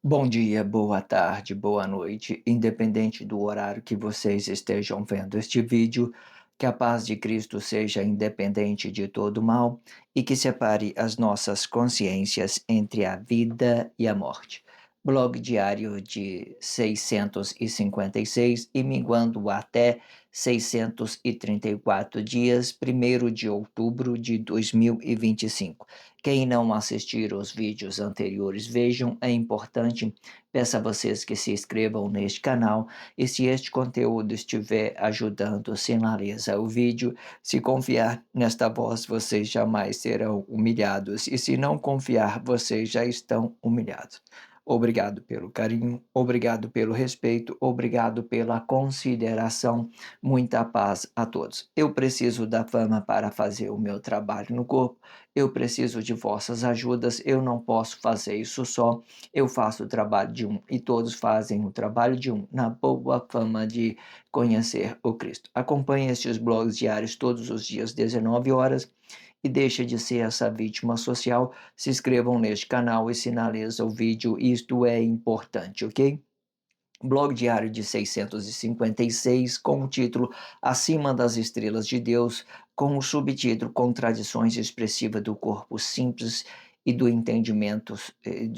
Bom dia, boa tarde, boa noite, independente do horário que vocês estejam vendo este vídeo, que a paz de Cristo seja independente de todo mal e que separe as nossas consciências entre a vida e a morte. Blog diário de 656 e minguando até 634 dias, 1º de outubro de 2025. Quem não assistir os vídeos anteriores, vejam, é importante. Peço a vocês que se inscrevam neste canal e se este conteúdo estiver ajudando, sinaliza o vídeo. Se confiar nesta voz, vocês jamais serão humilhados e se não confiar, vocês já estão humilhados. Obrigado pelo carinho, obrigado pelo respeito, obrigado pela consideração. Muita paz a todos. Eu preciso da fama para fazer o meu trabalho no corpo. Eu preciso de vossas ajudas, eu não posso fazer isso só, eu faço o trabalho de um e todos fazem o trabalho de um, na boa fama de conhecer o Cristo. Acompanhe estes blogs diários todos os dias, 19 horas, e deixe de ser essa vítima social. Se inscrevam neste canal e sinaliza o vídeo, isto é importante, ok? Blog diário de 656, com o título Acima das Estrelas de Deus, com o subtítulo Contradições expressivas do corpo simples e do entendimento,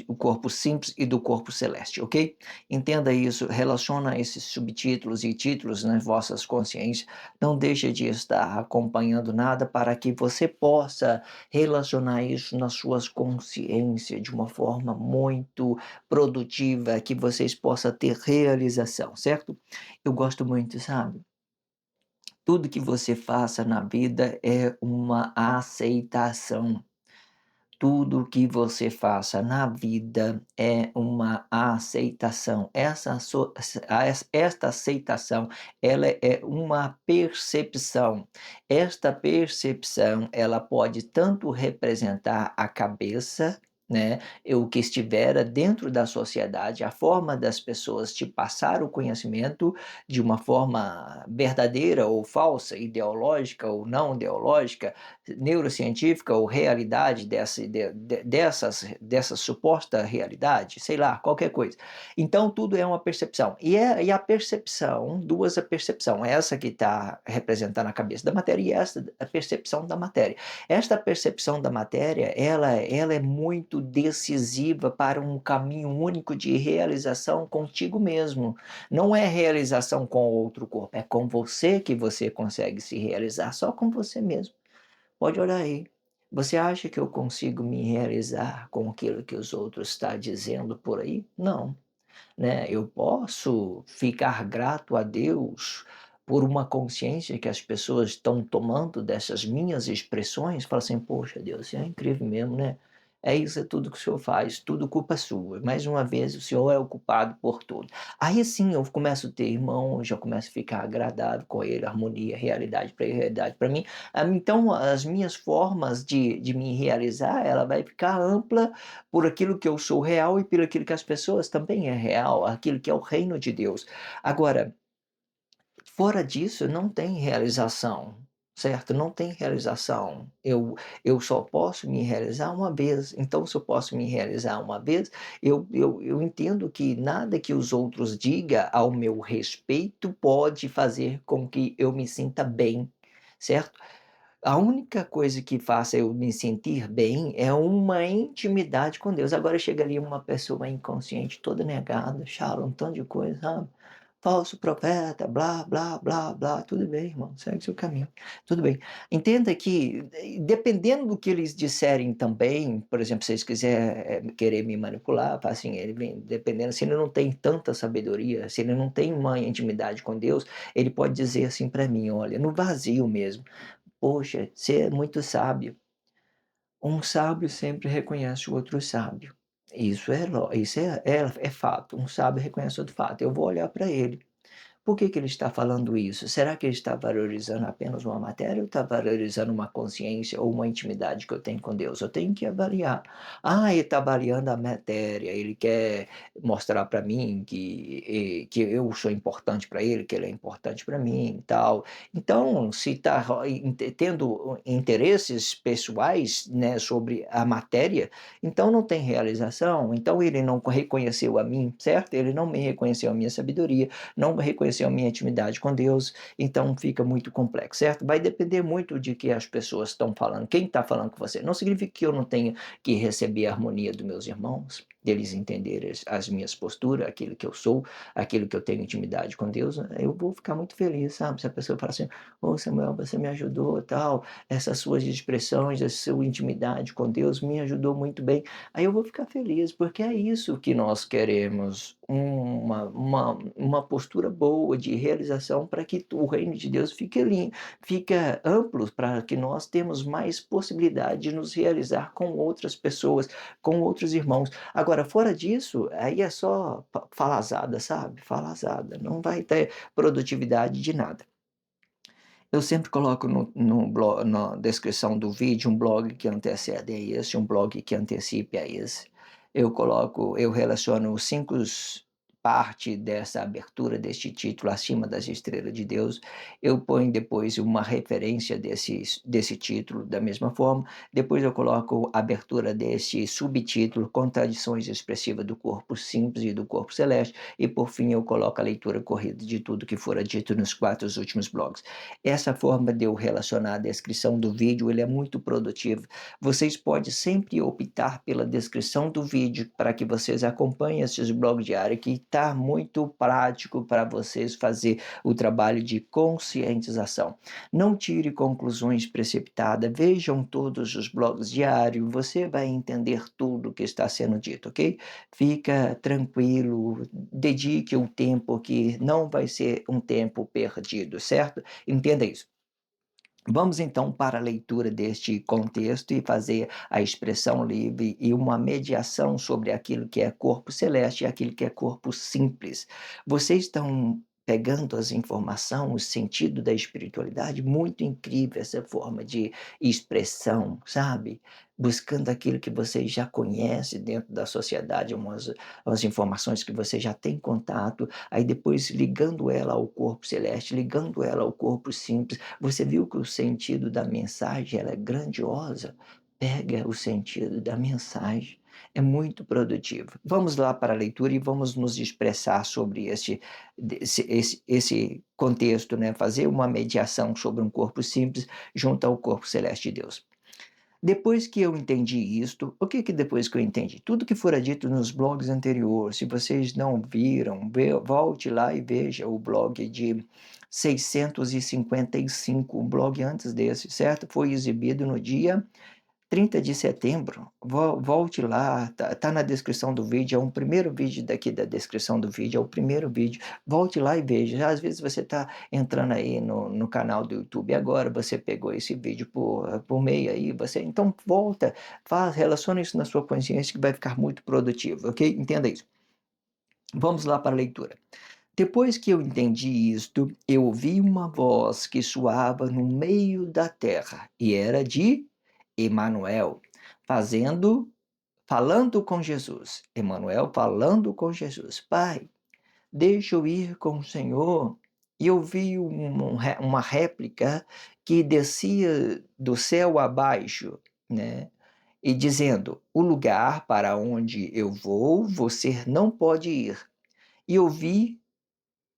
o corpo simples e do corpo celeste, ok? Entenda isso, relaciona esses subtítulos e títulos nas vossas consciências, não deixe de estar acompanhando nada para que você possa relacionar isso nas suas consciências de uma forma muito produtiva, que vocês possam ter realização, certo? Eu gosto muito, sabe? Tudo que você faça na vida é uma aceitação. Tudo que você faça na vida é uma aceitação. Esta aceitação, ela é uma percepção. Esta percepção, ela pode tanto representar a cabeça, né, o que estivera dentro da sociedade, a forma das pessoas te passar o conhecimento de uma forma verdadeira ou falsa, ideológica ou não ideológica, neurocientífica ou realidade dessa suposta realidade, sei lá, qualquer coisa. Então tudo é uma percepção. E a percepção, duas a percepção, essa que está representando a cabeça da matéria e essa a percepção da matéria. Esta percepção da matéria, ela é muito decisiva para um caminho único de realização contigo mesmo. Não é realização com outro corpo, é com você que você consegue se realizar, só com você mesmo. Pode olhar aí. Você acha que eu consigo me realizar com aquilo que os outros estão dizendo por aí? Não, né? Eu posso ficar grato a Deus por uma consciência que as pessoas estão tomando dessas minhas expressões, fala assim, poxa Deus, é incrível mesmo, né? É isso, é tudo que o senhor faz, tudo culpa sua. Mais uma vez, o senhor é o culpado por tudo. Aí sim eu começo a ter irmão, já começo a ficar agradável com ele, harmonia, realidade para ele, realidade para mim. Então, as minhas formas de me realizar, ela vai ficar ampla por aquilo que eu sou real e por aquilo que as pessoas também é real, aquilo que é o reino de Deus. Agora, fora disso, não tem realização, certo? Não tem realização. Eu só posso me realizar uma vez. Então, se eu posso me realizar uma vez, eu entendo que nada que os outros digam ao meu respeito pode fazer com que eu me sinta bem, certo? A única coisa que faça eu me sentir bem é uma intimidade com Deus. Agora chega ali uma pessoa inconsciente, toda negada, chora um tanto de coisa, sabe? falso profeta, blá, blá, blá, blá. Tudo bem, irmão, segue seu caminho. Tudo bem. Entenda que, dependendo do que eles disserem também, por exemplo, se eles quiserem querer me manipular, fala assim, ele vem, dependendo, se ele não tem tanta sabedoria, se ele não tem uma intimidade com Deus, ele pode dizer assim para mim, olha, no vazio mesmo, poxa, você é muito sábio. Um sábio sempre reconhece o outro sábio. Isso é fato. Um sábio reconhece outro fato. Eu vou olhar para ele. Por que que ele está falando isso? Será que ele está valorizando apenas uma matéria ou está valorizando uma consciência ou uma intimidade que eu tenho com Deus? Eu tenho que avaliar. Ah, ele está avaliando a matéria, ele quer mostrar para mim que eu sou importante para ele, que ele é importante para mim e tal. Então, se está tendo interesses pessoais, né, sobre a matéria, então não tem realização, então ele não reconheceu a mim, certo? Ele não me reconheceu a minha sabedoria, não reconheceu a minha intimidade com Deus, então fica muito complexo, certo? Vai depender muito de que as pessoas estão falando, quem está falando com você. Não significa que eu não tenha que receber a harmonia dos meus irmãos, deles entenderem as minhas posturas, aquilo que eu sou, aquilo que eu tenho intimidade com Deus, eu vou ficar muito feliz, sabe? Se a pessoa falar assim, ô Samuel, você me ajudou, tal, essas suas expressões, essa sua intimidade com Deus me ajudou muito bem, aí eu vou ficar feliz, porque é isso que nós queremos, uma postura boa de realização para que o reino de Deus fica amplo, para que nós temos mais possibilidade de nos realizar com outras pessoas, com outros irmãos. Agora, fora disso, aí é só falazada, sabe? Falazada, não vai ter produtividade de nada. Eu sempre coloco na descrição do vídeo um blog que antecede a esse, um blog que antecipe a esse. Eu relaciono os 5 parte dessa abertura deste título acima das estrelas de Deus. Eu ponho depois uma referência desse título da mesma forma. Depois eu coloco a abertura desse subtítulo, contradições expressivas do corpo simples e do corpo celeste. E por fim eu coloco a leitura corrida de tudo que fora dito nos 4 últimos blogs. Essa forma de eu relacionar a descrição do vídeo, ele é muito produtivo. Vocês podem sempre optar pela descrição do vídeo para que vocês acompanhem esses blogs diários, que está muito prático para vocês fazer o trabalho de conscientização. Não tire conclusões precipitadas, vejam todos os blogs diários, você vai entender tudo que está sendo dito, ok? Fica tranquilo, dedique o tempo que não vai ser um tempo perdido, certo? Entenda isso. Vamos então para a leitura deste contexto e fazer a expressão livre e uma mediação sobre aquilo que é corpo celeste e aquilo que é corpo simples. Vocês estão pegando as informações, o sentido da espiritualidade, muito incrível essa forma de expressão, sabe? Buscando aquilo que vocês já conhecem dentro da sociedade, umas informações que você já tem contato, aí depois ligando ela ao corpo celeste, ligando ela ao corpo simples. Você viu que o sentido da mensagem ela é grandiosa? Pega o sentido da mensagem. É muito produtivo. Vamos lá para a leitura e vamos nos expressar sobre esse contexto, né? Fazer uma mediação sobre um corpo simples junto ao corpo celeste de Deus. Depois que eu entendi isto, o que depois que eu entendi? Tudo que fora dito nos blogs anteriores, se vocês não viram, volte lá e veja o blog de 655, um blog antes desse, certo? Foi exibido no dia 30 de setembro, volte lá, tá na descrição do vídeo, é um primeiro vídeo daqui da descrição do vídeo, é o primeiro vídeo, volte lá e veja. Às vezes você está entrando aí no canal do YouTube agora, você pegou esse vídeo por meio aí, então volta, relaciona isso na sua consciência que vai ficar muito produtivo, ok? Entenda isso. Vamos lá para a leitura. Depois que eu entendi isto, eu ouvi uma voz que soava no meio da terra, e era de Emanuel, falando com Jesus. Emanuel falando com Jesus. Pai, deixa eu ir com o Senhor. E eu vi uma réplica que descia do céu abaixo, né? E dizendo: o lugar para onde eu vou, você não pode ir. E ouvi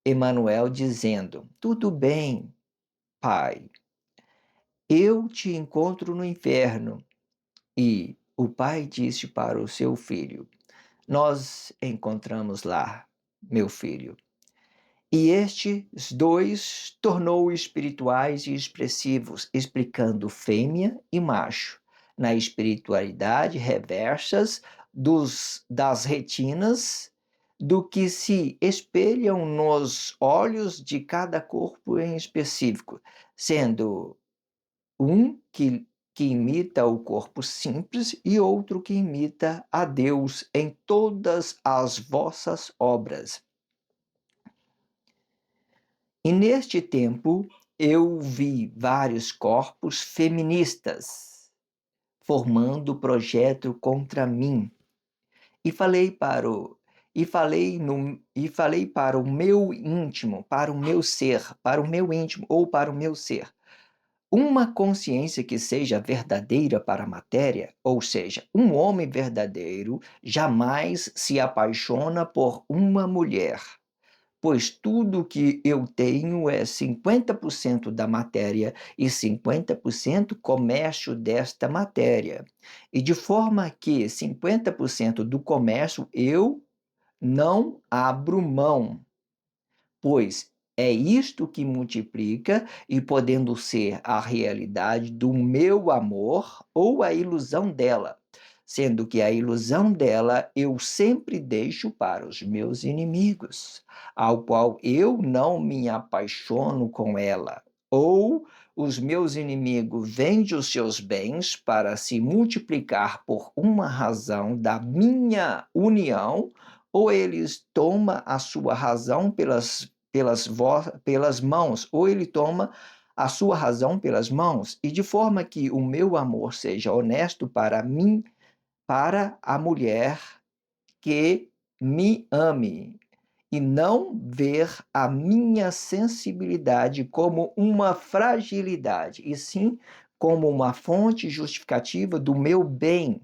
Emanuel dizendo: tudo bem, pai, eu te encontro no inferno. E o pai disse para o seu filho: nós encontramos lá, meu filho. E estes dois tornou espirituais e expressivos, explicando fêmea e macho, na espiritualidade reversas das retinas, do que se espelham nos olhos de cada corpo em específico, sendo um que imita o corpo simples e outro que imita a Deus em todas as vossas obras. E neste tempo eu vi vários corpos feministas formando projeto contra mim e falei para o meu íntimo, para o meu ser, para o meu íntimo ou para o meu ser. Uma consciência que seja verdadeira para a matéria, ou seja, um homem verdadeiro jamais se apaixona por uma mulher, pois tudo que eu tenho é 50% da matéria e 50% comércio desta matéria. E de forma que 50% do comércio eu não abro mão, pois é isto que multiplica e podendo ser a realidade do meu amor ou a ilusão dela, sendo que a ilusão dela eu sempre deixo para os meus inimigos, ao qual eu não me apaixono com ela, ou os meus inimigos vendem os seus bens para se multiplicar por uma razão da minha união, ou eles tomam a sua razão pelas mãos, ou ele toma a sua razão pelas mãos, e de forma que o meu amor seja honesto para mim, para a mulher que me ame, e não ver a minha sensibilidade como uma fragilidade, e sim como uma fonte justificativa do meu bem.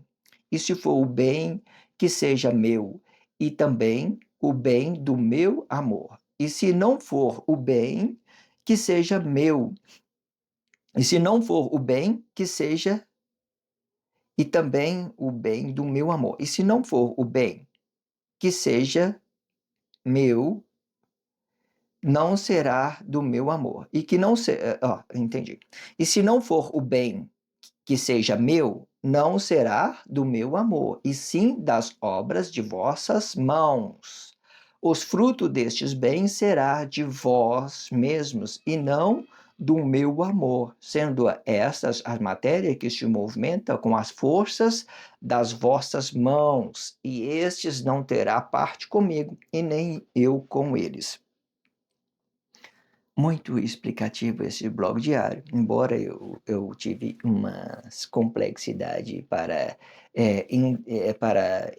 E se for o bem, que seja meu, e também o bem do meu amor. E se não for o bem, que seja meu. E se não for o bem, que seja e também o bem do meu amor. E se não for o bem, que seja meu, não será do meu amor. E que não seja. Entendi. E se não for o bem que seja meu, não será do meu amor, e sim das obras de vossas mãos. Os frutos destes bens será de vós mesmos, e não do meu amor, sendo estas as matérias que se movimentam com as forças das vossas mãos, e estes não terá parte comigo, e nem eu com eles. Muito explicativo esse blog diário, embora eu tive uma complexidade para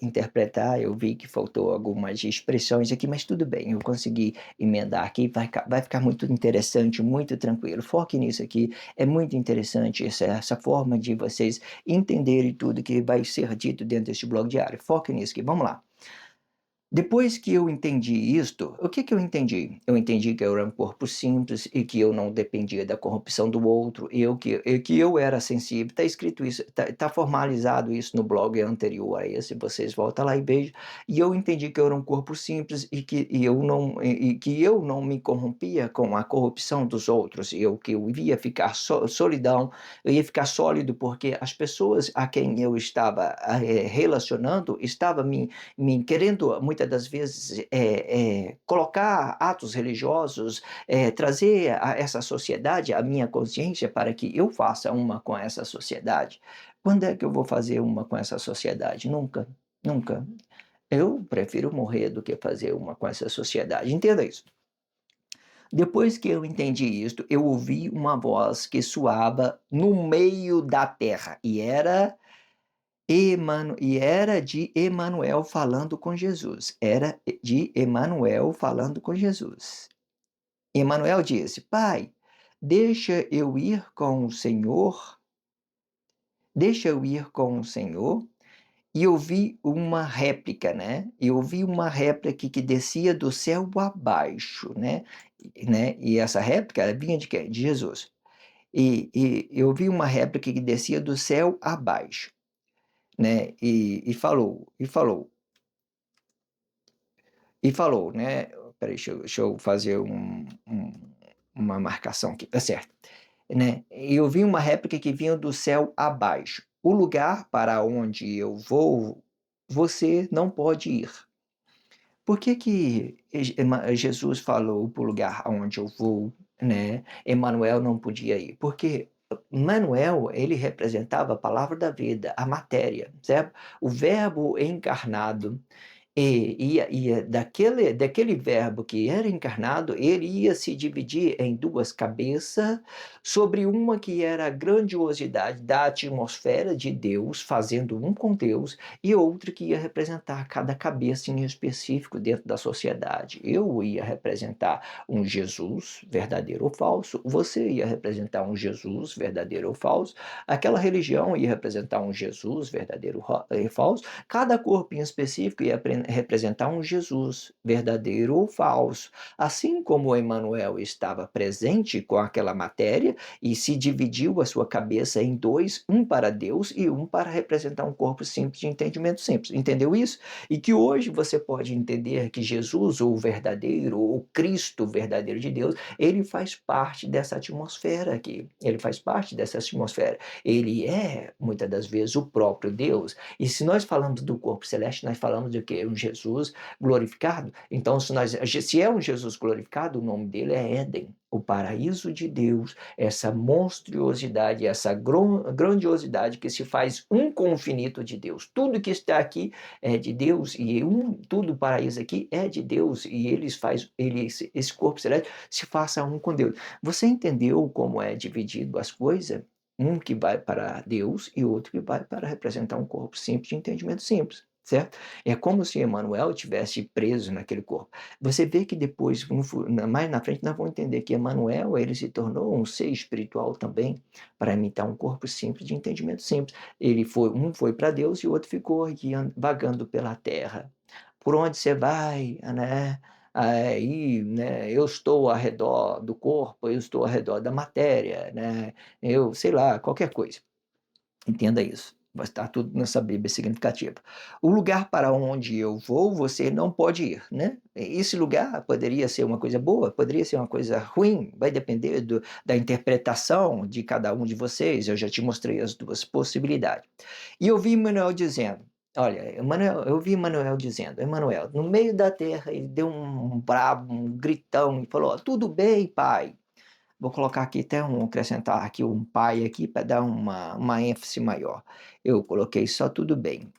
interpretar, eu vi que faltou algumas expressões aqui, mas tudo bem, eu consegui emendar aqui, vai ficar muito interessante, muito tranquilo. Foque nisso aqui, é muito interessante essa forma de vocês entenderem tudo que vai ser dito dentro deste blog diário. Foque nisso aqui, vamos lá. Depois que eu entendi isto, o que eu entendi? Eu entendi que eu era um corpo simples e que eu não dependia da corrupção do outro, que eu era sensível. Está escrito isso, tá formalizado isso no blog anterior a esse, vocês voltam lá e vejam. E eu entendi que eu era um corpo simples e que eu não me corrompia com a corrupção dos outros, que eu ia ficar solidão, eu ia ficar sólido porque as pessoas a quem eu estava relacionando estavam me querendo muitas das vezes colocar atos religiosos, trazer a essa sociedade a minha consciência para que eu faça uma com essa sociedade. Quando é que eu vou fazer uma com essa sociedade? Nunca, nunca. Eu prefiro morrer do que fazer uma com essa sociedade. Entenda isso. Depois que eu entendi isto, eu ouvi uma voz que soava no meio da terra e era de Emanuel falando com Jesus. Era de Emanuel falando com Jesus. Emanuel disse: Pai, deixa eu ir com o Senhor. Deixa eu ir com o Senhor. E ouvi uma réplica, né? E ouvi uma réplica que descia do céu abaixo, né? E essa réplica ela vinha de quem? De Jesus. E eu vi uma réplica que descia do céu abaixo, né? E falou, né? Espera aí, deixa eu fazer uma marcação aqui, tá certo. Né? Eu vi uma réplica que vinha do céu abaixo. O lugar para onde eu vou, você não pode ir. Por que que Jesus falou para o lugar aonde eu vou, né, Emanuel não podia ir? Porque Manuel, ele representava a palavra da vida, a matéria, certo? O verbo encarnado, ia daquele verbo que era encarnado, ele ia se dividir em 2 cabeças, sobre uma que era a grandiosidade da atmosfera de Deus, fazendo um com Deus, e outra que ia representar cada cabeça em específico dentro da sociedade. Eu ia representar um Jesus, verdadeiro ou falso, você ia representar um Jesus, verdadeiro ou falso, aquela religião ia representar um Jesus, verdadeiro e falso, cada corpo em específico ia representar um Jesus, verdadeiro ou falso. Assim como Emmanuel estava presente com aquela matéria e se dividiu a sua cabeça em 2, um para Deus e um para representar um corpo simples de entendimento simples. Entendeu isso? E que hoje você pode entender que Jesus, ou o verdadeiro, ou Cristo verdadeiro de Deus, ele faz parte dessa atmosfera aqui. Ele faz parte dessa atmosfera. Ele é, muitas das vezes, o próprio Deus. E se nós falamos do corpo celeste, nós falamos de quê? Um Jesus glorificado. Então, se é um Jesus glorificado, o nome dele é Éden, o paraíso de Deus, essa monstruosidade, essa grandiosidade que se faz um com o infinito de Deus. Tudo que está aqui é de Deus e tudo o paraíso aqui é de Deus e esse corpo celeste se faça um com Deus. Você entendeu como é dividido as coisas? Um que vai para Deus e outro que vai para representar um corpo simples de entendimento simples, certo? É como se Emmanuel tivesse preso naquele corpo. Você vê que depois, mais na frente, nós vamos entender que Emmanuel, ele se tornou um ser espiritual também, para imitar um corpo simples de entendimento simples. Um foi para Deus e o outro ficou aqui vagando pela terra. Por onde você vai, né? Aí, né, eu estou ao redor do corpo, eu estou ao redor da matéria, né? Eu, sei lá, qualquer coisa. Entenda isso. Vai estar tudo nessa Bíblia significativa. O lugar para onde eu vou, você não pode ir, né? Esse lugar poderia ser uma coisa boa, poderia ser uma coisa ruim, vai depender da interpretação de cada um de vocês. Eu já te mostrei as 2 possibilidades. E eu vi Manuel dizendo, olha, eu vi Manuel dizendo, Emanuel, no meio da terra, ele deu um bravo, um gritão e falou: tudo bem, pai. Vou colocar aqui até acrescentar aqui um pai aqui para dar uma ênfase maior. Eu coloquei só tudo bem,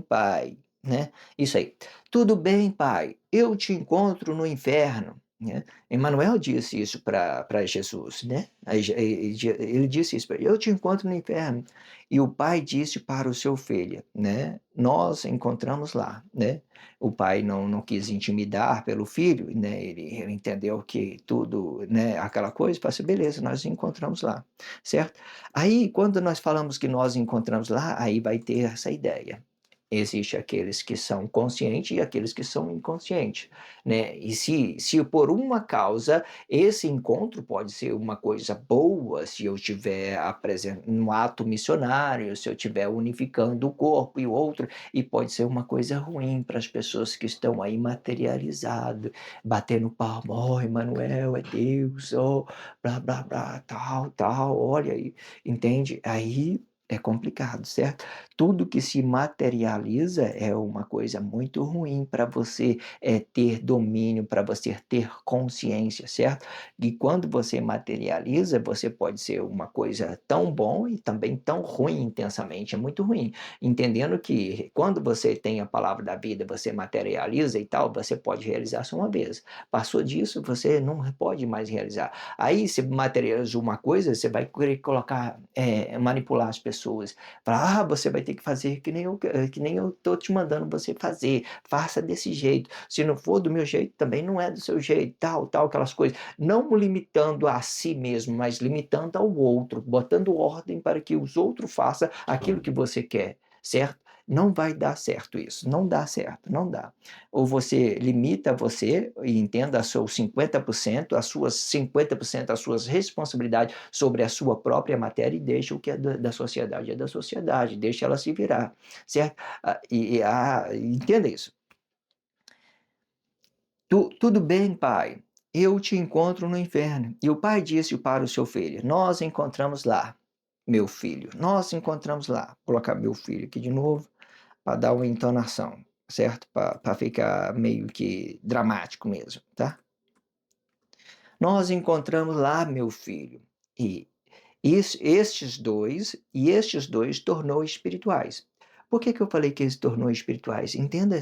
pai, né? Isso aí. Tudo bem, pai. Eu te encontro no inferno, né? Emmanuel disse isso para Jesus, né? Ele disse isso para ele. Eu te encontro no inferno. E o pai disse para o seu filho, né? Nós encontramos lá, né? O pai não quis intimidar pelo filho, né? Ele entendeu que tudo, né? Aquela coisa, falou assim, beleza, nós encontramos lá, certo? Aí, quando nós falamos que nós encontramos lá, aí vai ter essa ideia. Existe aqueles que são conscientes e aqueles que são inconscientes, né? E se por uma causa esse encontro pode ser uma coisa boa, se eu tiver um ato missionário, se eu estiver unificando o corpo e o outro, e pode ser uma coisa ruim para as pessoas que estão aí materializado, batendo palma, oh, Emmanuel é Deus, oh, blá, blá, blá, tal, tal, olha aí, entende? Aí é complicado, certo? Tudo que se materializa é uma coisa muito ruim para você ter domínio, para você ter consciência, certo? E quando você materializa, você pode ser uma coisa tão bom e também tão ruim intensamente, é muito ruim. Entendendo que quando você tem a palavra da vida, você materializa e tal, você pode realizar só uma vez. Passou disso, você não pode mais realizar. Aí, se materializou uma coisa, você vai querer colocar, manipular as pessoas. Falar, você vai ter que fazer que nem eu estou te mandando você fazer. Faça desse jeito. Se não for do meu jeito, também não é do seu jeito, tal, tal, aquelas coisas. Não limitando a si mesmo, mas limitando ao outro, botando ordem para que os outros façam aquilo que você quer, certo? Não vai dar certo isso, não dá certo, não dá. Ou você limita você e entenda a seus 50%, as suas 50%, as suas responsabilidades sobre a sua própria matéria e deixa o que é da sociedade é da sociedade, deixa ela se virar, certo? Entenda isso. Tudo bem, pai, eu te encontro no inferno. E o pai disse para o seu filho: Nós encontramos lá, meu filho, nós encontramos lá. Vou colocar meu filho aqui de novo, para dar uma entonação, certo? Para ficar meio que dramático mesmo, tá? Nós encontramos lá, meu filho. E estes dois tornou espirituais. Por que que eu falei que eles tornou espirituais? Entenda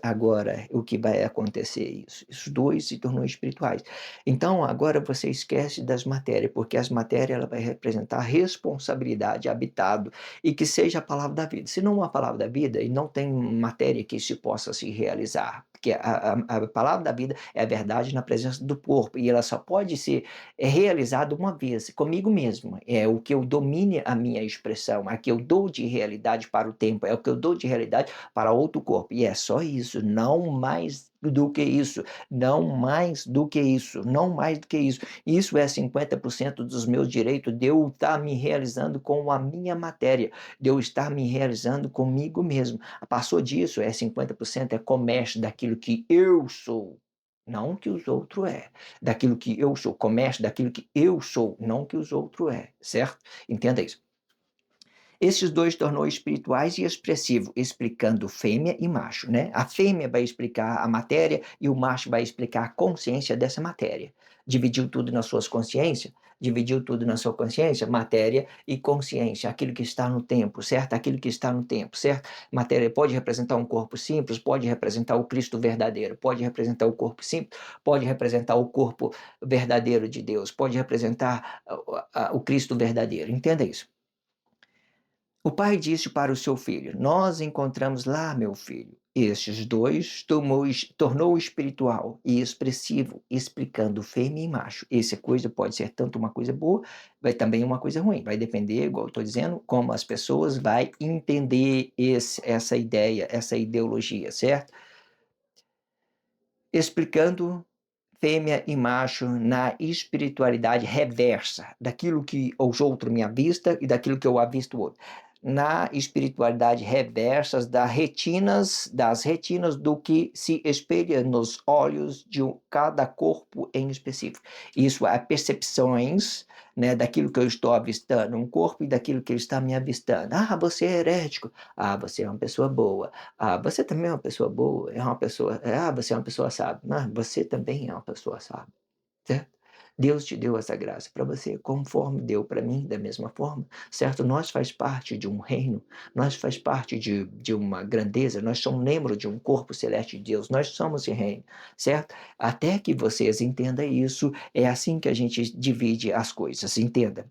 agora o que vai acontecer isso. Os dois se tornou espirituais. Então, agora você esquece das matérias, porque as matérias ela vai representar responsabilidade, habitado, e que seja a palavra da vida. Se não é a palavra da vida, e não tem matéria que se possa se realizar, porque a palavra da vida é a verdade na presença do corpo, e ela só pode ser realizada uma vez, comigo mesmo. É o que eu domine a minha expressão, a que eu dou de realidade para o tempo, é o que eu dou de realidade para outro corpo. E é só isso, não mais do que isso, não mais do que isso, não mais do que isso. Isso é 50% dos meus direitos de eu estar me realizando com a minha matéria, de eu estar me realizando comigo mesmo. Passou disso, é 50%, é comércio daquilo que eu sou, não que os outros é, daquilo que eu sou, comércio daquilo que eu sou, não que os outros é, certo? Entenda isso. Esses dois tornou espirituais e expressivo, explicando fêmea e macho, né? A fêmea vai explicar a matéria e o macho vai explicar a consciência dessa matéria. Dividiu tudo nas suas consciências? Dividiu tudo na sua consciência, matéria e consciência, aquilo que está no tempo, certo? Aquilo que está no tempo, certo? Matéria pode representar um corpo simples, pode representar o Cristo verdadeiro, pode representar o corpo simples, pode representar o corpo verdadeiro de Deus, pode representar o Cristo verdadeiro. Entenda isso. O pai disse para o seu filho: Nós encontramos lá, meu filho. Estes dois tornou espiritual e expressivo, explicando fêmea e macho. Essa coisa pode ser tanto uma coisa boa, vai também uma coisa ruim. Vai depender, igual eu estou dizendo, como as pessoas vão entender essa ideia, essa ideologia, certo? Explicando fêmea e macho na espiritualidade reversa daquilo que os outros me avistam e daquilo que eu avisto o outro. Na espiritualidade reversas das retinas do que se espelha nos olhos de cada corpo em específico. Isso é percepções, né, daquilo que eu estou avistando, um corpo e daquilo que ele está me avistando. Ah, você é herético. Ah, você é uma pessoa boa. Ah, você também é uma pessoa boa, é uma pessoa. Ah, você é uma pessoa sábia. Ah, você também é uma pessoa sábia, certo? Deus te deu essa graça para você, conforme deu para mim, da mesma forma, certo? Nós faz parte de um reino, nós faz parte de uma grandeza, nós somos membro de um corpo celeste de Deus, nós somos esse reino, certo? Até que vocês entendam isso, é assim que a gente divide as coisas, entenda?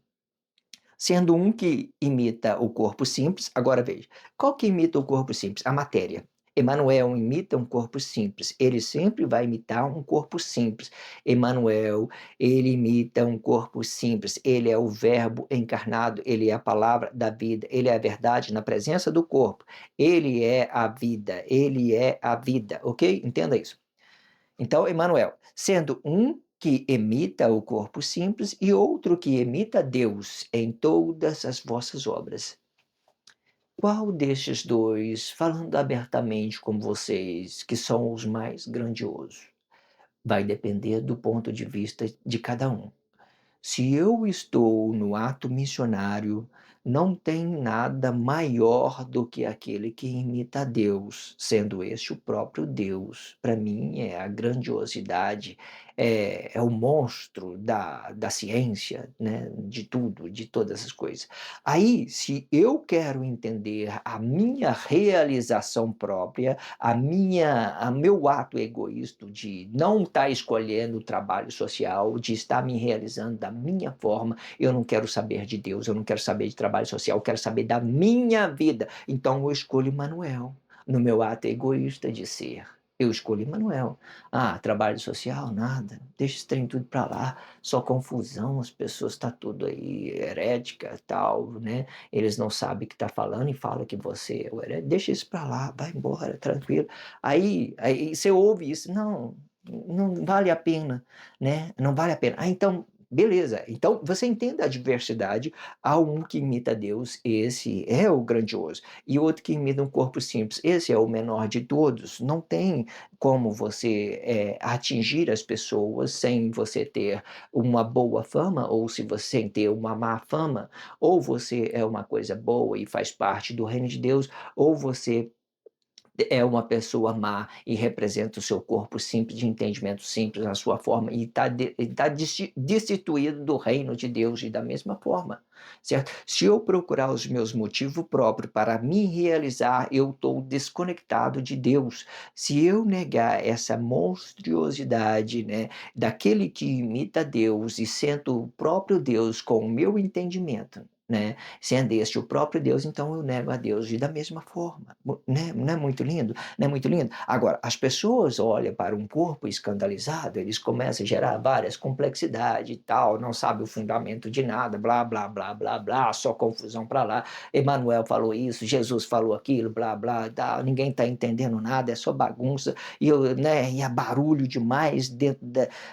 Sendo um que imita o corpo simples. Agora veja, qual que imita o corpo simples? A matéria. Emanuel imita um corpo simples. Ele sempre vai imitar um corpo simples. Emanuel, ele imita um corpo simples. Ele é o verbo encarnado, ele é a palavra da vida, ele é a verdade na presença do corpo. Ele é a vida, ele é a vida, ok? Entenda isso. Então, Emanuel, sendo um que imita o corpo simples e outro que imita Deus em todas as vossas obras. Qual destes dois, falando abertamente com vocês, que são os mais grandiosos? Vai depender do ponto de vista de cada um. Se eu estou no ato missionário, não tem nada maior do que aquele que imita a Deus, sendo este o próprio Deus. Para mim, é a grandiosidade, é o monstro da ciência, né? De tudo, de todas as coisas. Aí, se eu quero entender a minha realização própria, a meu ato egoísta de não estar escolhendo o trabalho social, de estar me realizando da minha forma, eu não quero saber de Deus, eu não quero saber de trabalho social, eu quero saber da minha vida. Então eu escolho Manuel, no meu ato egoísta de ser. Eu escolhi Manuel. Ah, trabalho social, nada. Deixa esse trem tudo pra lá. Só confusão, as pessoas tá tudo aí herética, tal, né? Eles não sabem o que tá falando e fala que você é o herético. Deixa isso pra lá, vai embora, tranquilo. Aí você ouve isso, não vale a pena, né? Não vale a pena. Ah, então beleza. Então você entenda a diversidade, há um que imita Deus, esse é o grandioso, e outro que imita um corpo simples, esse é o menor de todos. Não tem como você, atingir as pessoas sem você ter uma boa fama, ou se você sem ter uma má fama, ou você é uma coisa boa e faz parte do reino de Deus, ou você é uma pessoa má e representa o seu corpo simples, de entendimento simples, na sua forma, e está destituído do reino de Deus, e da mesma forma, certo? Se eu procurar os meus motivos próprios para me realizar, eu estou desconectado de Deus. Se eu negar essa monstruosidade, né, daquele que imita Deus e sendo o próprio Deus com o meu entendimento, né, sendo este o próprio Deus, então eu nego a Deus, e da mesma forma, né, não é muito lindo? Não é muito lindo? Agora, as pessoas olham para um corpo escandalizado, eles começam a gerar várias complexidades e tal, não sabe o fundamento de nada, blá, blá, blá, blá, blá, só confusão para lá. Emmanuel falou isso, Jesus falou aquilo, blá, blá, tal, ninguém está entendendo nada, é só bagunça, né, e há barulho demais dentro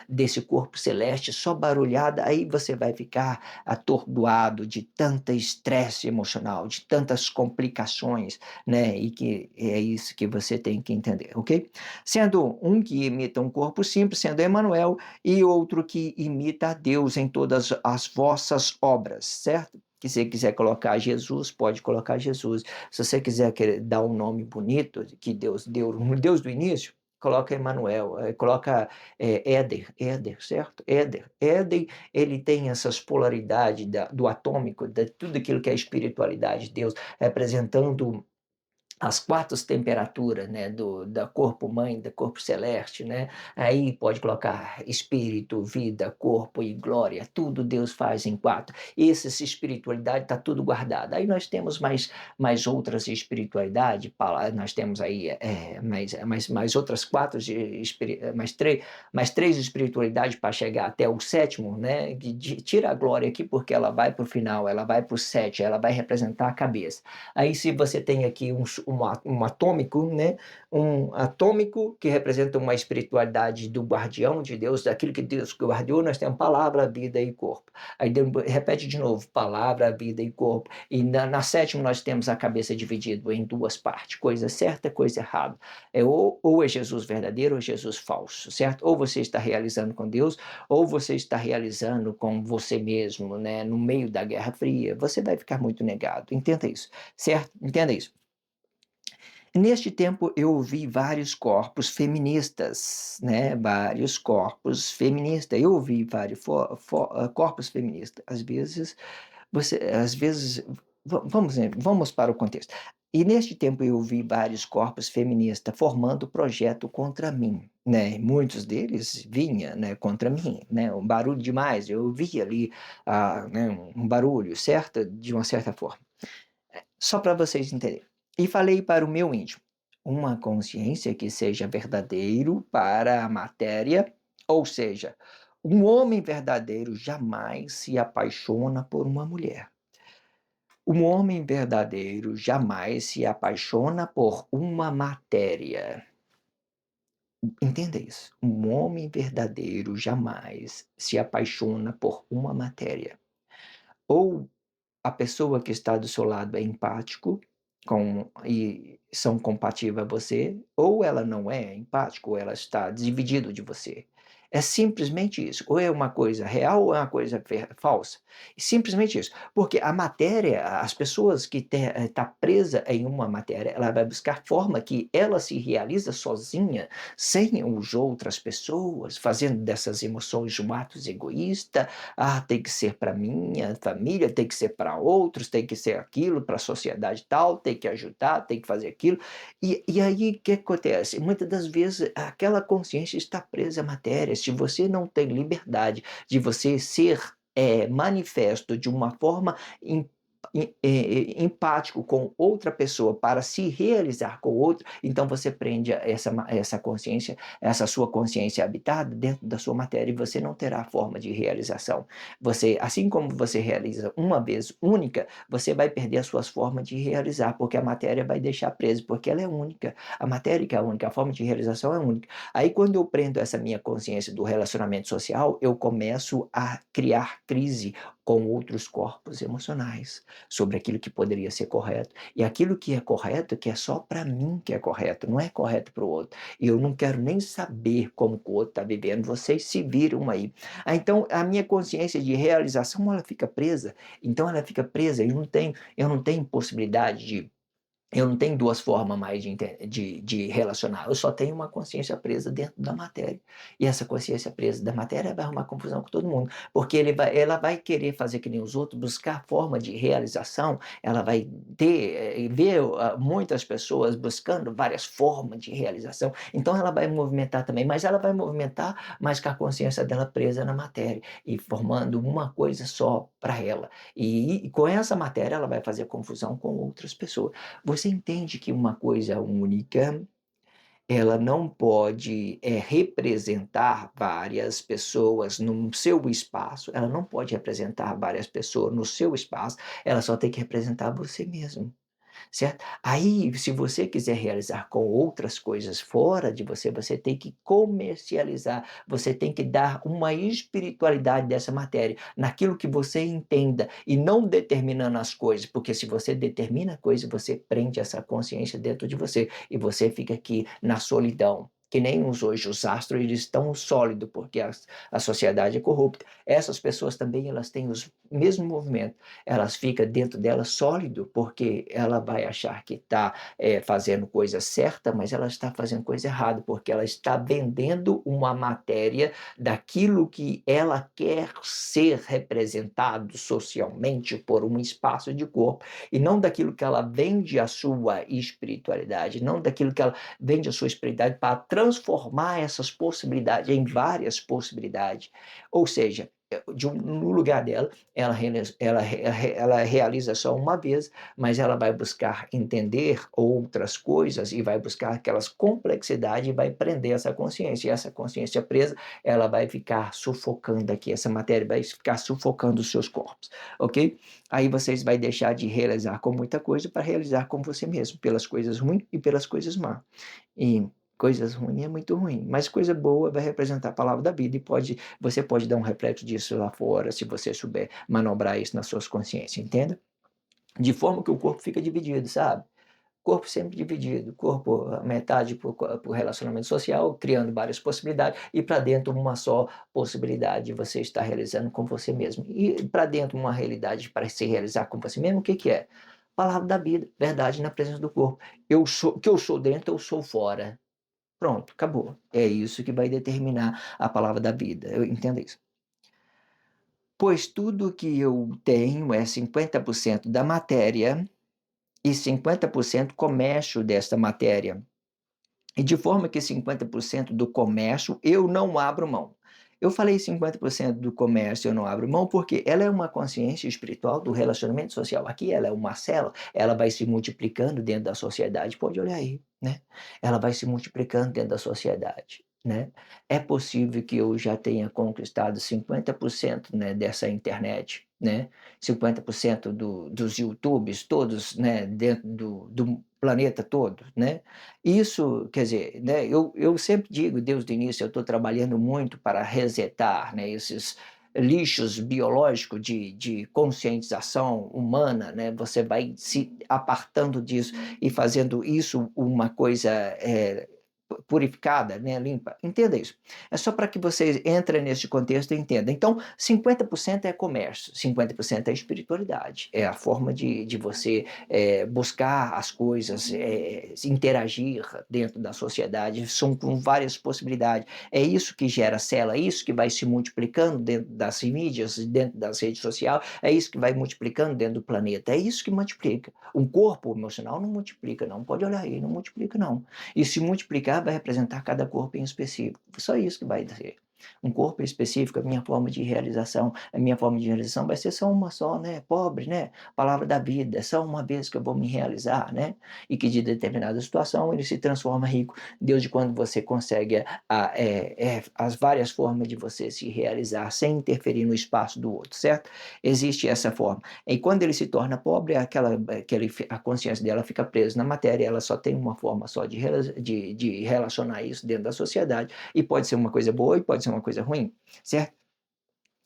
desse corpo celeste, só barulhada, aí você vai ficar atordoado de tanta estresse emocional, de tantas complicações, né? E que é isso que você tem que entender, ok? Sendo um que imita um corpo simples, sendo Emmanuel, e outro que imita a Deus em todas as vossas obras, certo? Que se você quiser colocar Jesus, pode colocar Jesus. Se você quiser dar um nome bonito que Deus deu, um Deus do início, coloca Emmanuel, coloca Éder, certo? Éder, ele tem essas polaridades do atômico, de tudo aquilo que é espiritualidade de Deus, representando as quatro temperaturas, né, da corpo mãe, da corpo celeste, né? Aí pode colocar espírito, vida, corpo e glória, tudo Deus faz em quatro. Essa espiritualidade está tudo guardado. Aí nós temos mais outras espiritualidades, nós temos aí mais outras quatro, mais três espiritualidades para chegar até o sétimo, né? Tira a glória aqui porque ela vai para o final, ela vai para o sete, ela vai representar a cabeça. Aí se você tem aqui um atômico, né? Um atômico que representa uma espiritualidade do guardião de Deus, daquilo que Deus guardou, nós temos palavra, vida e corpo. Aí repete de novo, palavra, vida e corpo. E na sétima nós temos a cabeça dividida em duas partes, coisa certa, coisa errada. Ou é Jesus verdadeiro ou é Jesus falso, certo? Ou você está realizando com Deus, ou você está realizando com você mesmo, né? No meio da Guerra Fria, você vai ficar muito negado. Entenda isso, certo? Entenda isso. Neste tempo eu vi vários corpos feministas, né? Vários corpos feministas. Eu vi vários corpos feministas. Às vezes, vamos para o contexto. E neste tempo eu vi vários corpos feministas formando projeto contra mim, né? Muitos deles vinha, né, contra mim, né? Um barulho demais. Eu vi ali, né, um barulho, certo? De uma certa forma. Só para vocês entenderem. E falei para o meu íntimo, uma consciência que seja verdadeiro para a matéria, ou seja, um homem verdadeiro jamais se apaixona por uma mulher. Um homem verdadeiro jamais se apaixona por uma matéria. Entenda isso. Um homem verdadeiro jamais se apaixona por uma matéria. Ou a pessoa que está do seu lado é empático e são compatíveis a você, ou ela não é empática, ou ela está dividido de você. É simplesmente isso. Ou é uma coisa real ou é uma coisa falsa. Simplesmente isso. Porque a matéria, as pessoas que está presa em uma matéria, ela vai buscar forma que ela se realiza sozinha, sem as outras pessoas, fazendo dessas emoções um ato egoísta. Tem que ser para minha família, tem que ser para outros, tem que ser aquilo, para a sociedade tal, tem que ajudar, tem que fazer aquilo. E aí o que acontece? Muitas das vezes aquela consciência está presa à matéria. Se você não tem liberdade de você ser manifesto de uma forma empático com outra pessoa para se realizar com outra, então você prende essa consciência, essa sua consciência habitada dentro da sua matéria e você não terá forma de realização. Você, assim como você realiza uma vez única, você vai perder as suas formas de realizar, porque a matéria vai deixar presa, porque ela é única. A matéria que é única, a forma de realização é única. Aí quando eu prendo essa minha consciência do relacionamento social, eu começo a criar crise com outros corpos emocionais sobre aquilo que poderia ser correto. E aquilo que é correto, que é só para mim que é correto, não é correto para o outro. E eu não quero nem saber como o outro está vivendo, vocês se viram aí. Então, a minha consciência de realização, ela fica presa. Então, ela fica presa, eu não tenho possibilidade de eu não tenho duas formas mais de relacionar, eu só tenho uma consciência presa dentro da matéria. E essa consciência presa da matéria vai arrumar confusão com todo mundo, porque ela vai querer fazer que nem os outros, buscar forma de realização, ela vai ver muitas pessoas buscando várias formas de realização, então ela vai movimentar também, mas ela vai movimentar mais com a consciência dela presa na matéria e formando uma coisa só para ela. E com essa matéria ela vai fazer confusão com outras pessoas. Você entende que uma coisa única, ela não pode representar várias pessoas no seu espaço, ela não pode representar várias pessoas no seu espaço, ela só tem que representar você mesmo. Certo? Aí, se você quiser realizar com outras coisas fora de você, você tem que comercializar, você tem que dar uma espiritualidade dessa matéria, naquilo que você entenda, e não determinando as coisas, porque se você determina a coisa, você prende essa consciência dentro de você, e você fica aqui na solidão. Que nem hoje os astros eles estão sólidos, porque a sociedade é corrupta. Essas pessoas também elas têm os mesmos movimentos, elas ficam dentro dela sólido, porque ela vai achar que está fazendo coisa certa, mas ela está fazendo coisa errada, porque ela está vendendo uma matéria daquilo que ela quer ser representado socialmente por um espaço de corpo, e não daquilo que ela vende a sua espiritualidade, não daquilo que ela vende a sua espiritualidade para transformar essas possibilidades em várias possibilidades. Ou seja, no lugar dela, ela realiza só uma vez, mas ela vai buscar entender outras coisas e vai buscar aquelas complexidades e vai prender essa consciência. E essa consciência presa, ela vai ficar sufocando aqui, essa matéria vai ficar sufocando os seus corpos, ok? Aí vocês vai deixar de realizar com muita coisa para realizar com você mesmo, pelas coisas ruins e pelas coisas más. E coisas ruins é muito ruim, mas coisa boa vai representar a palavra da vida e você pode dar um reflexo disso lá fora, se você souber manobrar isso nas suas consciências, entenda? De forma que o corpo fica dividido, sabe? Corpo sempre dividido, corpo metade para o relacionamento social, criando várias possibilidades, e para dentro uma só possibilidade de você estar realizando com você mesmo. E para dentro uma realidade para se realizar com você mesmo, o que que é? Palavra da vida, verdade na presença do corpo. Eu sou, que eu sou dentro, eu sou fora. Pronto, acabou. É isso que vai determinar a palavra da vida. Eu entendo isso. Pois tudo que eu tenho é 50% da matéria e 50% comércio desta matéria. E de forma que 50% do comércio eu não abro mão. Eu falei 50% do comércio eu não abro mão porque ela é uma consciência espiritual do relacionamento social. Aqui ela é uma célula, ela vai se multiplicando dentro da sociedade. Pode olhar aí, né? Ela vai se multiplicando dentro da sociedade, né? É possível que eu já tenha conquistado 50%, né, dessa internet, né? 50% dos YouTubes todos, né, dentro do planeta todo, né? Isso, quer dizer, né, eu sempre digo, desde o início, eu estou trabalhando muito para resetar, né, esses lixos biológicos de conscientização humana, né? Você vai se apartando disso e fazendo isso uma coisa purificada, né, limpa. Entenda isso. É só para que vocês entrem nesse contexto e entendam. Então, 50% é comércio, 50% é espiritualidade. É a forma de você buscar as coisas, interagir dentro da sociedade. São com várias possibilidades. É isso que gera célula, é isso que vai se multiplicando dentro das mídias, dentro das redes sociais, é isso que vai multiplicando dentro do planeta. É isso que multiplica. Um corpo emocional não multiplica, não. Pode olhar aí, não multiplica, não. E se multiplicar, vai representar cada corpo em específico. Só isso que vai ser. Um corpo específico, a minha forma de realização vai ser só uma só, né, pobre, né, palavra da vida, é só uma vez que eu vou me realizar, né, e que de determinada situação ele se transforma rico. Deus de quando você consegue as várias formas de você se realizar sem interferir no espaço do outro, certo? Existe essa forma. E quando ele se torna pobre, a consciência dela fica presa na matéria, ela só tem uma forma só de relacionar isso dentro da sociedade, e pode ser uma coisa boa e pode ser uma coisa ruim, certo?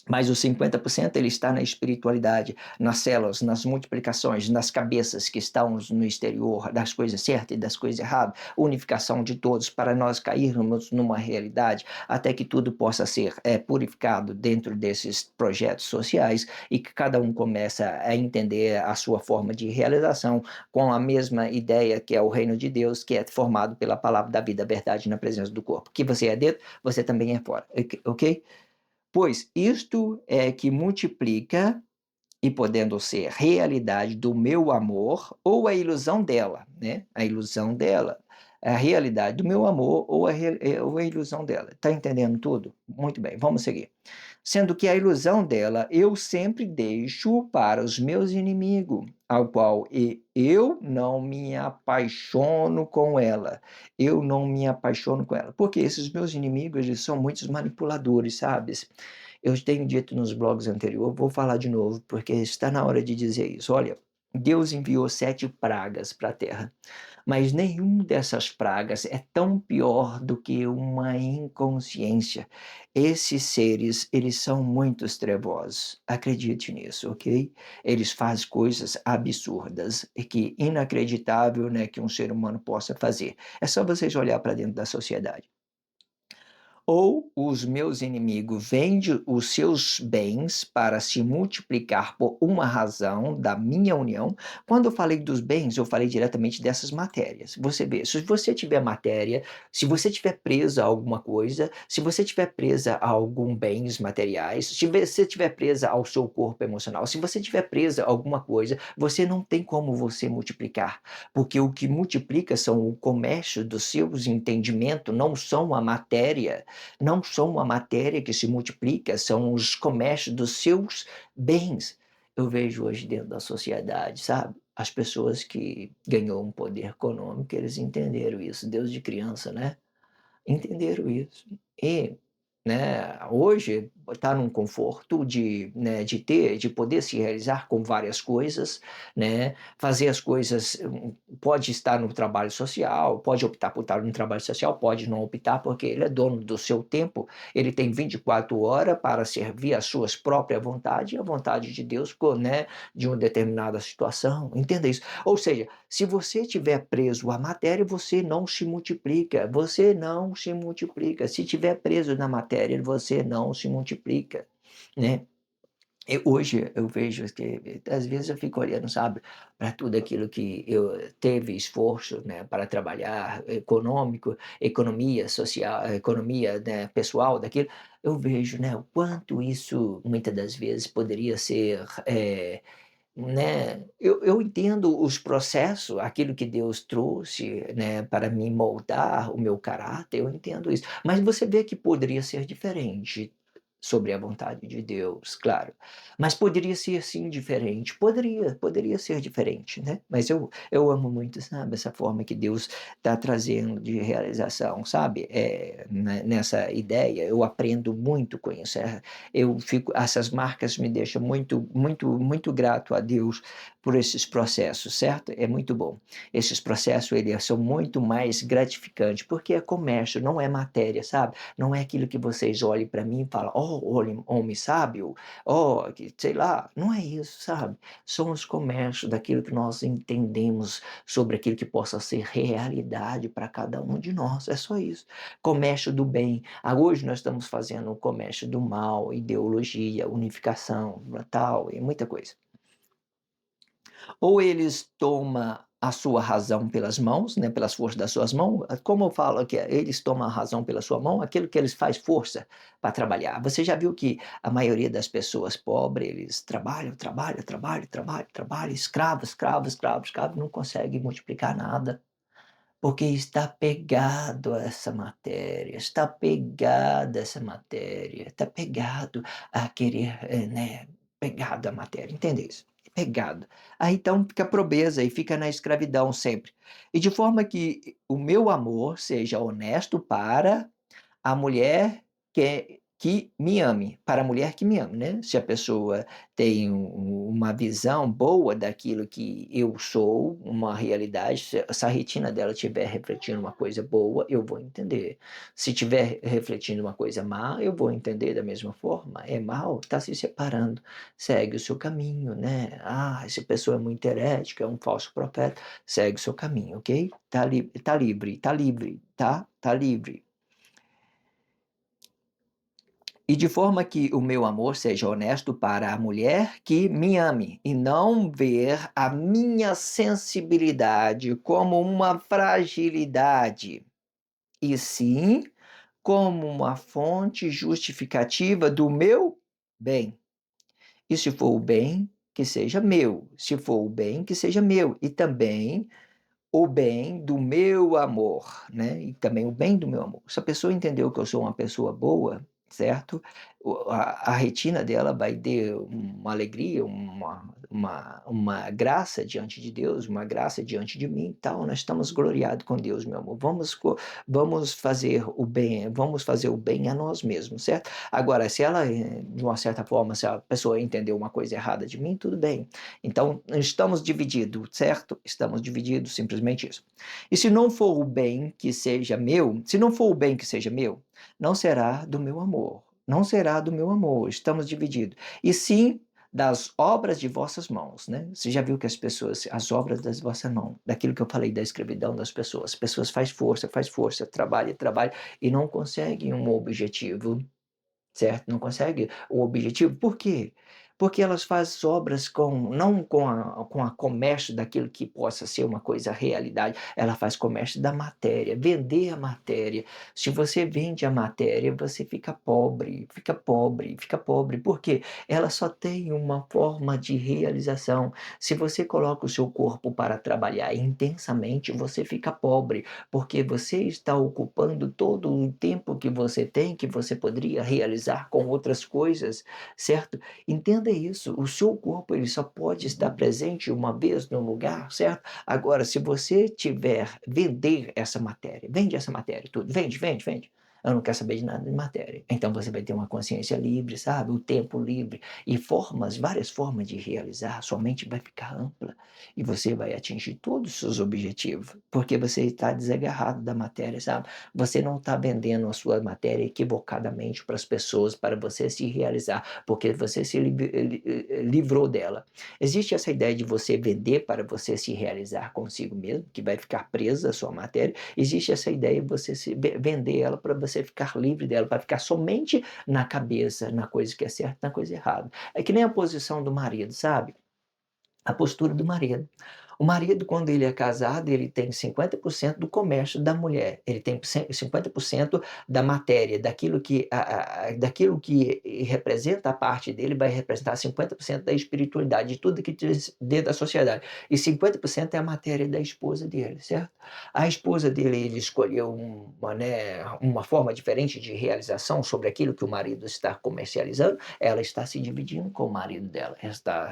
Mas os 50% ele está na espiritualidade, nas células, nas multiplicações, nas cabeças que estão no exterior, das coisas certas e das coisas erradas, unificação de todos para nós cairmos numa realidade até que tudo possa ser purificado dentro desses projetos sociais e que cada um começa a entender a sua forma de realização com a mesma ideia que é o reino de Deus, que é formado pela palavra da vida, a verdade na presença do corpo. Que você é dentro, você também é fora, ok? Pois isto é que multiplica e podendo ser realidade do meu amor ou a ilusão dela, né? A ilusão dela, a realidade do meu amor ou a ilusão dela. Está entendendo tudo? Muito bem, vamos seguir. Sendo que a ilusão dela eu sempre deixo para os meus inimigos, ao qual eu não me apaixono com ela. Eu não me apaixono com ela. Porque esses meus inimigos, eles são muitos manipuladores, sabes? Eu tenho dito nos blogs anteriores, vou falar de novo, porque está na hora de dizer isso. Olha, Deus enviou 7 pragas para a terra, mas nenhuma dessas pragas é tão pior do que uma inconsciência. Esses seres, eles são muito trevosos. Acredite nisso, ok? Eles fazem coisas absurdas e que inacreditável, né, que um ser humano possa fazer. É só vocês olhar para dentro da sociedade. Ou os meus inimigos vendem os seus bens para se multiplicar por uma razão da minha união. Quando eu falei dos bens, eu falei diretamente dessas matérias. Você vê, se você tiver matéria, se você tiver presa a alguma coisa, se você tiver presa a algum bens materiais, se você tiver presa ao seu corpo emocional, se você tiver presa a alguma coisa, você não tem como você multiplicar, porque o que multiplica são o comércio dos seus entendimentos, não são a matéria, não são uma matéria que se multiplica, são os comércios dos seus bens. Eu vejo hoje dentro da sociedade, sabe? As pessoas que ganhou um poder econômico, eles entenderam isso, Deus de criança, né? Entenderam isso. E, né, hoje está num conforto de, né, de poder se realizar com várias coisas, né, fazer as coisas, pode estar no trabalho social, pode optar por estar no trabalho social, pode não optar porque ele é dono do seu tempo, ele tem 24 horas para servir as suas próprias vontades e a vontade de Deus, né, de uma determinada situação, entenda isso. Ou seja, se você estiver preso à matéria, você não se multiplica, você não se multiplica. Se estiver preso na matéria, você não se multiplica, né? Hoje eu vejo que às vezes eu fico olhando, sabe, para tudo aquilo que eu teve esforço, né, para trabalhar, econômico, economia social, economia, né, pessoal daquilo, eu vejo, né, o quanto isso muitas das vezes poderia ser né, eu entendo os processos, aquilo que Deus trouxe, né, para me moldar o meu caráter, eu entendo isso. Mas você vê que poderia ser diferente sobre a vontade de Deus, claro. Mas poderia ser sim diferente, poderia ser diferente, né? Mas eu amo muito, sabe, essa forma que Deus está trazendo de realização, sabe? Nessa ideia, eu aprendo muito com isso. Essas marcas me deixam muito, muito, muito grato a Deus por esses processos, certo? É muito bom. Esses processos, eles são muito mais gratificantes, porque é comércio, não é matéria, sabe? Não é aquilo que vocês olhem para mim e falam, oh, homem sábio, oh, sei lá, não é isso, sabe? São os comércios daquilo que nós entendemos sobre aquilo que possa ser realidade para cada um de nós, é só isso. Comércio do bem. Hoje nós estamos fazendo o comércio do mal, ideologia, unificação, tal, e muita coisa. Ou eles tomam a sua razão pelas mãos, né, pelas forças das suas mãos, como eu falo que eles tomam a razão pela sua mão, aquilo que eles faz força para trabalhar. Você já viu que a maioria das pessoas pobres, eles trabalham, trabalham, trabalham, trabalham, trabalham, escravos, escravos, escravos, escravos, não conseguem multiplicar nada. Porque está pegado a essa matéria, está pegado a essa matéria, está pegado a querer, né, pegado à matéria, entende isso? Pegado. Aí então fica probeza e fica na escravidão sempre. E de forma que o meu amor seja honesto para a mulher que me ame, para a mulher que me ame, né? Se a pessoa tem uma visão boa daquilo que eu sou, uma realidade, se a retina dela estiver refletindo uma coisa boa, eu vou entender. Se estiver refletindo uma coisa má, eu vou entender da mesma forma. É mal, está se separando, segue o seu caminho, né? Ah, essa pessoa é muito herética, é um falso profeta, segue o seu caminho, ok? Tá livre, tá livre, tá? Tá livre. E de forma que o meu amor seja honesto para a mulher que me ame, e não ver a minha sensibilidade como uma fragilidade, e sim como uma fonte justificativa do meu bem. E se for o bem, que seja meu. Se for o bem, que seja meu. E também o bem do meu amor, né? E também o bem do meu amor. Se a pessoa entendeu que eu sou uma pessoa boa, certo? A retina dela vai ter uma alegria, uma graça diante de Deus, uma graça diante de mim, tal. Nós estamos gloriados com Deus, meu amor. Vamos fazer o bem, vamos fazer o bem a nós mesmos, certo? Agora, se ela, de uma certa forma, se a pessoa entendeu uma coisa errada de mim, tudo bem. Então, estamos divididos, certo? Estamos divididos, simplesmente isso. E se não for o bem que seja meu, se não for o bem que seja meu, não será do meu amor. Não será do meu amor. Estamos divididos. E sim das obras de vossas mãos, né? Você já viu que as pessoas, as obras das vossas mãos, daquilo que eu falei da escravidão das pessoas, as pessoas faz força, trabalha, trabalha e não conseguem um objetivo, certo? Não consegue o objetivo. Por quê? Porque elas fazem obras não com a comércio daquilo que possa ser uma coisa realidade, ela faz comércio da matéria, vender a matéria. Se você vende a matéria, você fica pobre, fica pobre, fica pobre. Por quê? Ela só tem uma forma de realização. Se você coloca o seu corpo para trabalhar intensamente, você fica pobre, porque você está ocupando todo o tempo que você tem, que você poderia realizar com outras coisas, certo? Entenda isso, o seu corpo ele só pode estar presente uma vez no lugar, certo? Agora, se você tiver vender essa matéria, vende essa matéria, tudo, vende, vende, vende. Eu não quero saber de nada de matéria. Então você vai ter uma consciência livre, sabe? O tempo livre e formas, várias formas de realizar. Sua mente vai ficar ampla e você vai atingir todos os seus objetivos, porque você está desagarrado da matéria, sabe? Você não está vendendo a sua matéria equivocadamente para as pessoas para você se realizar, porque você se livrou dela. Existe essa ideia de você vender para você se realizar consigo mesmo, que vai ficar presa a sua matéria. Existe essa ideia de você vender ela para você ficar livre dela, para ficar somente na cabeça, na coisa que é certa, na coisa errada. É que nem a posição do marido, sabe? A postura do marido. O marido, quando ele é casado, ele tem 50% do comércio da mulher, ele tem 50% da matéria, daquilo que representa a parte dele, vai representar 50% da espiritualidade, de tudo que diz dentro da sociedade. E 50% é a matéria da esposa dele, certo? A esposa dele, ele escolheu uma forma diferente de realização sobre aquilo que o marido está comercializando, ela está se dividindo com o marido dela, ela está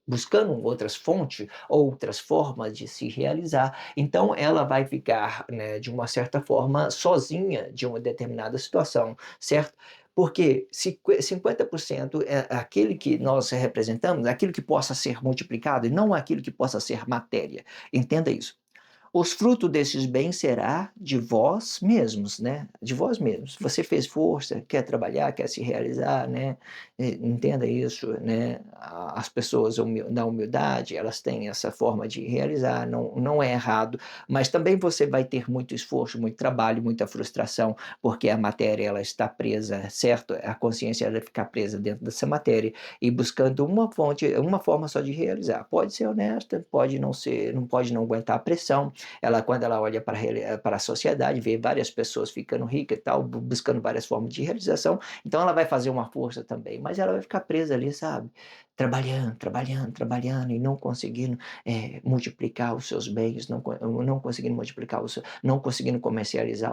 buscando outras fontes, outras formas de se realizar. Então, ela vai ficar, né, de uma certa forma, sozinha de uma determinada situação, certo? Porque 50% é aquele que nós representamos, aquilo que possa ser multiplicado, e não aquilo que possa ser matéria. Entenda isso. Os frutos desses bens será de vós mesmos, né? De vós mesmos. Você fez força, quer trabalhar, quer se realizar, né? Entenda isso, né? As pessoas na humildade, elas têm essa forma de realizar, não é errado, mas também você vai ter muito esforço, muito trabalho, muita frustração, porque a matéria ela está presa, certo? A consciência ela fica presa dentro dessa matéria e buscando uma fonte, uma forma só de realizar. Pode ser honesta, pode não ser, não pode não aguentar a pressão, Ela, quando ela olha para a sociedade, vê várias pessoas ficando ricas e tal, buscando várias formas de realização, então ela vai fazer uma força também, mas ela vai ficar presa ali, sabe? Trabalhando, trabalhando, trabalhando e não conseguindo multiplicar os seus bens, não conseguindo multiplicar não conseguindo comercializar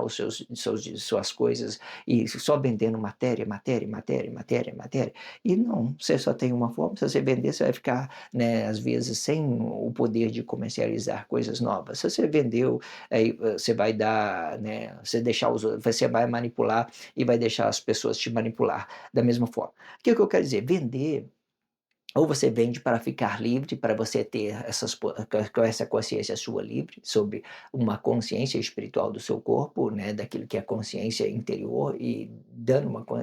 suas coisas e só vendendo matéria, matéria, matéria, matéria, matéria. E não, você só tem uma forma, se você vender, você vai ficar, né, às vezes, sem o poder de comercializar coisas novas. Se você vendeu, aí você vai dar, né, você vai manipular e vai deixar as pessoas te manipular da mesma forma. O que eu quero dizer? Vender ou você vende para ficar livre, para você ter com essa consciência sua livre, sobre uma consciência espiritual do seu corpo, né, daquilo que é consciência interior, e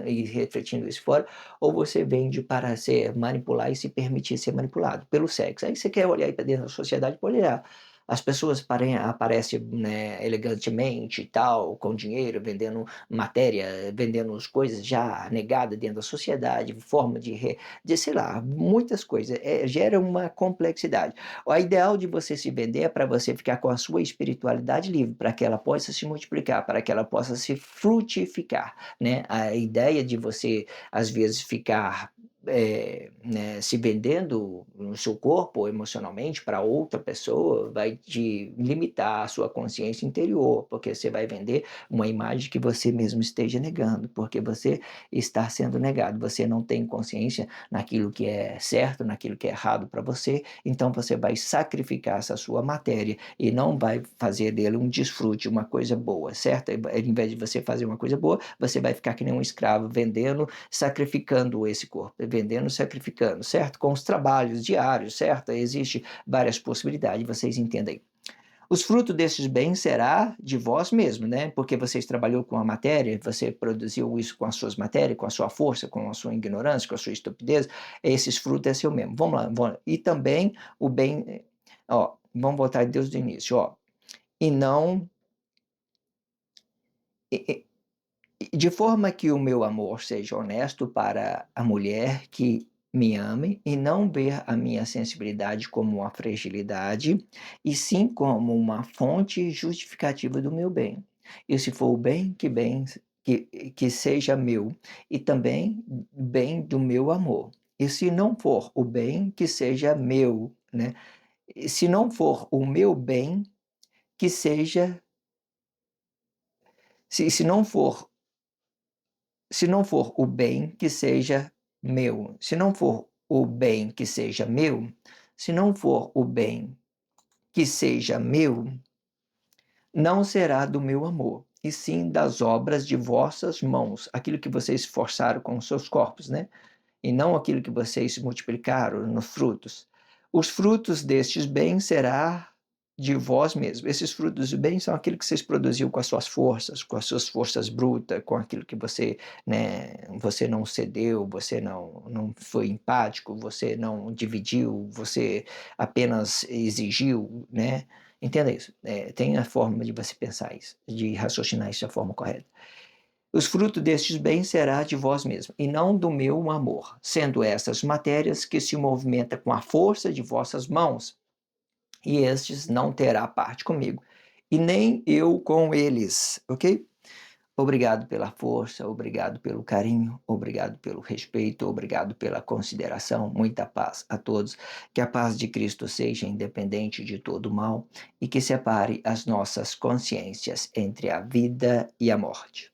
e refletindo isso fora, ou você vende para manipular e se permitir ser manipulado pelo sexo. Aí você quer olhar para dentro da sociedade, pode olhar. As pessoas aparecem, né, elegantemente e tal, com dinheiro, vendendo matéria, vendendo as coisas já negadas dentro da sociedade, forma de sei lá, muitas coisas, gera uma complexidade. O ideal de você se vender é para você ficar com a sua espiritualidade livre, para que ela possa se multiplicar, para que ela possa se frutificar, né? A ideia de você, às vezes, ficar né, se vendendo no seu corpo emocionalmente para outra pessoa vai te limitar a sua consciência interior, porque você vai vender uma imagem que você mesmo esteja negando, porque você está sendo negado, você não tem consciência naquilo que é certo, naquilo que é errado para você, então você vai sacrificar essa sua matéria e não vai fazer dele um desfrute, uma coisa boa, certo? Ao invés de você fazer uma coisa boa, você vai ficar que nem um escravo vendendo, sacrificando esse corpo, vendendo, sacrificando, certo? Com os trabalhos diários, certo? Existem várias possibilidades, vocês entendem. Os frutos desses bens será de vós mesmo, né? Porque vocês trabalhou com a matéria, você produziu isso com as suas matérias, com a sua força, com a sua ignorância, com a sua estupidez. Esses frutos é seu mesmo. Vamos lá, vamos lá. E também o bem, ó, vamos voltar a Deus do início, ó. E não, e- de forma que o meu amor seja honesto para a mulher que me ame e não ver a minha sensibilidade como uma fragilidade, e sim como uma fonte justificativa do meu bem. E se for o bem que, que seja meu, e também bem do meu amor. E se não for o bem que seja meu, né? E se não for o meu bem, que seja, se não for se não for o bem que seja meu, se não for o bem que seja meu, se não for o bem que seja meu, não será do meu amor, e sim das obras de vossas mãos, aquilo que vocês esforçaram com os seus corpos, né? E não aquilo que vocês multiplicaram nos frutos. Os frutos destes bens será de vós mesmos. Esses frutos do bem são aquilo que vocês produziu com as suas forças brutas, com aquilo que você, né, você não cedeu, você não foi empático, você não dividiu, você apenas exigiu, né? Entenda isso. Tem a forma de você pensar isso, de raciocinar isso da forma correta. Os frutos destes bens será de vós mesmos, e não do meu amor, sendo estas matérias que se movimenta com a força de vossas mãos, e estes não terá parte comigo, e nem eu com eles, ok? Obrigado pela força, obrigado pelo carinho, obrigado pelo respeito, obrigado pela consideração, muita paz a todos, que a paz de Cristo seja independente de todo mal e que separe as nossas consciências entre a vida e a morte.